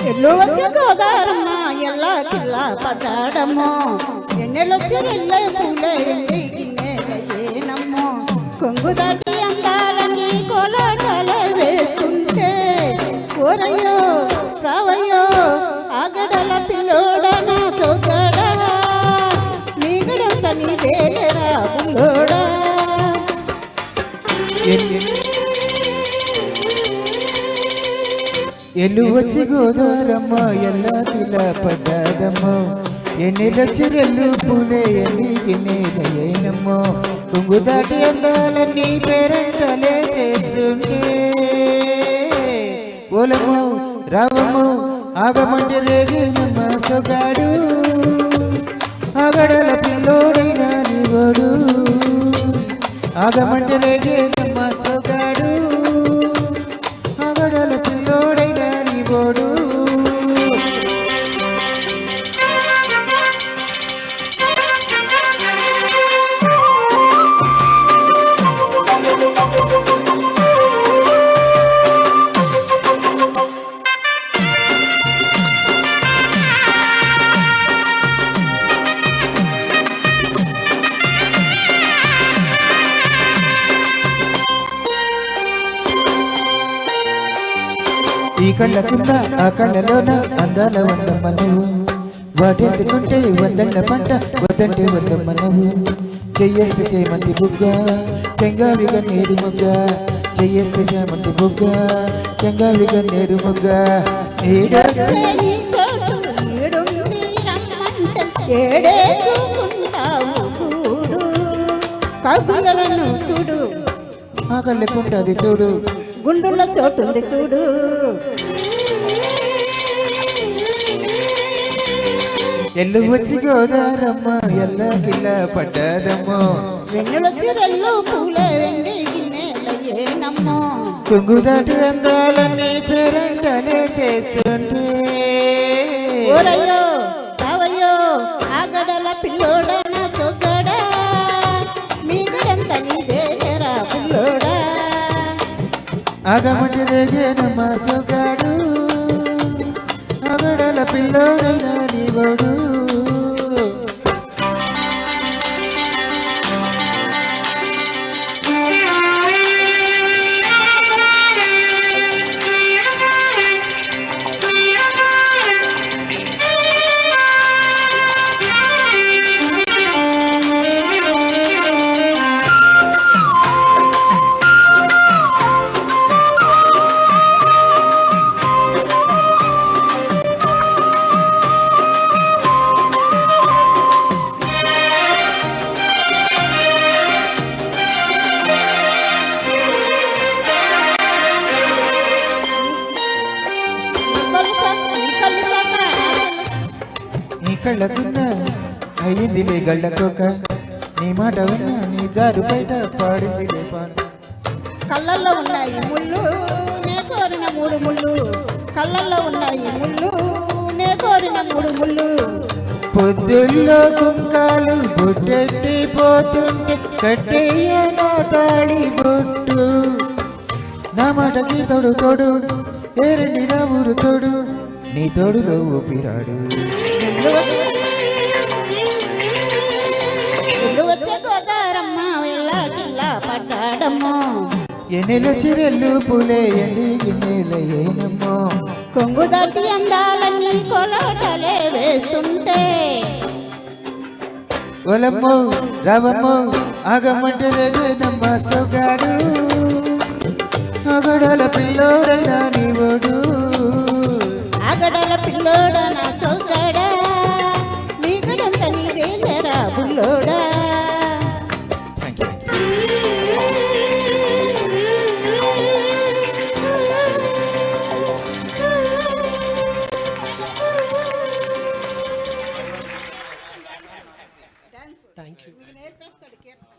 ఎల్లు వచ్చి గోదారమ్మ ఎల్లా కిల్లా పడ్డాడమ్మో ఎన్నెలొచ్చి రెల్లే పూలే ఏనమ్మో కొంగు దాటి అందాలని కోలాటాలే వేస్తుంటే ఓరయ్యో రావయ్యో ఆగడల పిల్లోడ నా చోకడా నీగడంత నీ వేలేరా బుల్లోడా ఎల్లు వచ్చి గోదారమ్మ ఎల్లా కిలా పడ్డాదమ్మో ఎన్నెలొచ్చి రెల్లు పూలే ఎన్నిగినేదయ్యేనమ్మో కొంగు దాటి అందాలన్నీ పేరంటలే చేస్తుంటే ఓలమ్మో రావమ్మో ఆగమంటే రేగినమ్మ సొగాడు ఆగడల పిల్లోడైనా నీవోడు ఆగమంటే రేగినమ్మ సొగాడు ఆగడల పిల్లోడైనా నీవోడు ఈ కళ్ళకున్న ఆ కళ్ళలోన అందాల వందమ్మ నువ్వు వాటేసుకుంటే వందళ్ళ పంట వద్దంటే వద్దమ్మ నువ్వు చెయ్యేస్తే చేమంతి బుగ్గ చెంగావిగా నేరు ముగ్గ చెయ్యేస్తే చేమంతి బుగ్గ చెంగావిగా నేరు ముగ్గ చూడు ఆ కళ్ళకుంటది చూడు గుండుల్లో చోటుంది చూడు ఎల్లు వచ్చి గోదారమ్మ ఎల్లా కిల్లా పడ్డాదమ్మో వెన్నెలొచ్చి రెల్లు పూలే వెండి గిన్నెలయ్యేనమ్మో కొంగు దాటి అందాలన్నీ పేరంటలే చేస్తుంటే ఓరయ్యో రావయ్యో ఆగడల పిల్లోడ నా చోకడా మీగడంత నీదేరా పిల్లోడా ఆగమంటే రేగేనమ్మ సొగాడు ఆగడల పిల్లోడైనా నీవోడు నీ కళ్ళకున్న అయ్యిందిలే గళ్ళకోక నీ మాట విన్నా నీ జారు బయట పాడిందిలే పాను కళ్ళల్లో ఉన్నాయి ముళ్ళు నే కోరిన మూడు ముళ్ళు కళ్ళల్లో ఉన్నాయి ముళ్ళు నే కోరిన మూడు ముళ్ళు పొద్దుల్లో కుంకాలు బొట్టెట్టి పోతుంటే కట్టెయ్య నా తాళి బొట్టు నా మాటకి తోడు తోడు ఏరండి నా ఊరు తోడు నీ తోడులో ఊపిరాడు వచ్చే గోదారమ్మ వెళ్ళా కిల్లా పడ్డాడమ్మో ఎన్నెలొచ్చి రెల్లు పూలే ఎండి గిన్నెలయ్యేనమ్మో కొంగు దాటి అందాలన్నీ కొలాటలే వేస్తుంటే ఒలమ్మో రావమ్మో ఆగమంటే రేగేనమ్మ సొగాడు ఆగడల పిల్లోడైనా నీవోడు ఆగడల పిల్లోడ నా సొగడా నీగడంత నీదేలేరా బుల్లోడా థ్యాంక్ యూ నేర్పేస్తాడు కీర్తన.